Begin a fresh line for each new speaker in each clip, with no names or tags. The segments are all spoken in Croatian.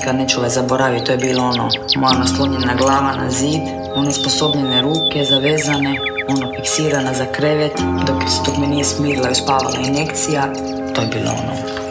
nikad neću zaboraviti, to je bilo ono, moja naslonjena glava na zid, onesposobljene ruke zavezane, fiksirana za krevet, dok me nije smirila i uspavala injekcija, to je bilo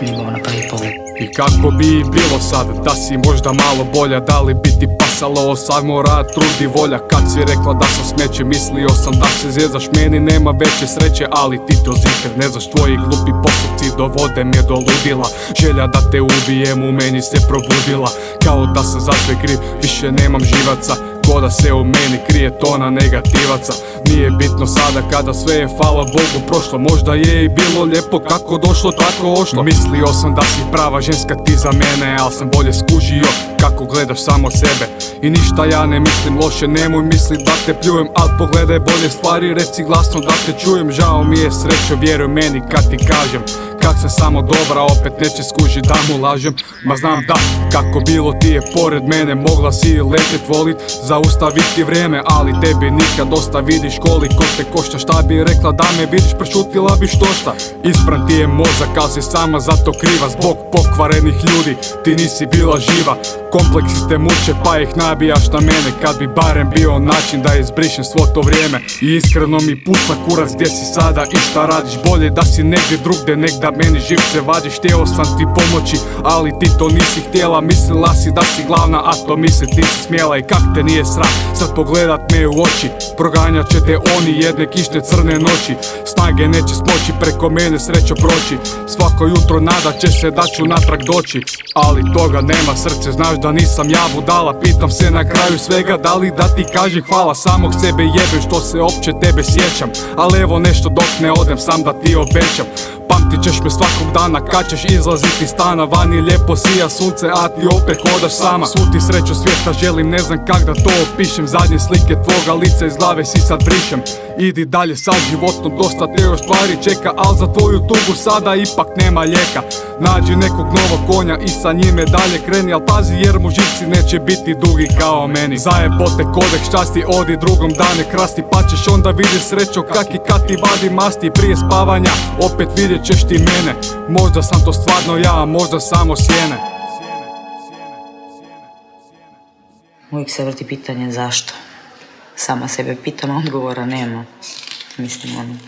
ljubav na prvi pogled.
I kako bi bilo sad, da si možda malo bolja, da li bi ti pasalo samo rad, trud i volja? Kad si rekla da sam smeće, mislio sam da se zjezaš, meni nema veće sreće, ali ti to zikr ne znaš, tvoji glupi postupci dovode me do ludila. Želja da te ubijem u meni se probudila, kao da sam za sve kriv, više nemam živaca, ko da se u meni krije tona negativaca. Nije bitno sada kada sve je hvala Bogu prošlo, možda je i bilo lijepo kako došlo tako ošlo. Mislio sam da si prava ženska ti za mene, al sam bolje skužio kako gledaš samo sebe. I ništa ja ne mislim loše, nemoj mislit da te pljujem, al pogledaj bolje stvari, reci glasno da te čujem. Žao mi je srećo, vjeruj meni kad ti kažem, kak sam samo dobra, opet neće skužit da mu lažem. Ma znam da, kako bilo ti je pored mene, mogla si letet volit, zaustaviti vrijeme, ali tebi nikad dosta, vidiš koliko te košta. Šta bi rekla da me vidiš, prešutila bi štošta. Ispran ti je mozak, al si sama zato kriva, zbog pokvarenih ljudi ti nisi bila živa. Kompleksi te muče pa ih nabijaš na mene, kad bi barem bio način da izbrišem svo to vrijeme. I iskreno mi puca kurac gdje si sada i šta radiš, bolje da si negdje drugdje nek da meni živce vadiš. Htio sam ti pomoći, ali ti to nisi htjela, mislila si da si glavna, a to mislit nisi smjela. I kak te nije sram sad pogledat me u oči, proganjat će te oni jedne kišne crne noći. Snage neće smoći preko mene srećo proći, svako jutro nadat će se da ću natrag doći, ali toga nema srce, znaš da nisam ja budala. Pitam se na kraju svega da li da ti kažem hvala, samog sebe jebem što se opće tebe sjećam, ali evo nešto dok ne odem sam da ti obećam. Pamtit ćeš me svakog dana kad ćeš izlaziti stana, vani lijepo sija sunce a ti opet hodaš sama. Svu ti sreću svijeta želim, ne znam kak da to opišem, zadnje slike tvoga lica iz glave si sad brišem. Idi dalje sa životom, dosta te još stvari čeka, al za tvoju tugu sada ipak nema lijeka. Nađi nekog novog konja i sa njime dalje kreni, al pazi jer mu živci neće biti dugi kao meni. Zajebote kodek ščasti, odi drugom dane krasti, pa ćeš onda vidjet srećo kak i kad ti vadi masti. Prije spavanja opet vidjet ćeš ti mene, možda sam to stvarno ja, a možda samo sjene.
Uvijek se vrti pitanje zašto. Sama sebe pitam, odgovora nema. Mislim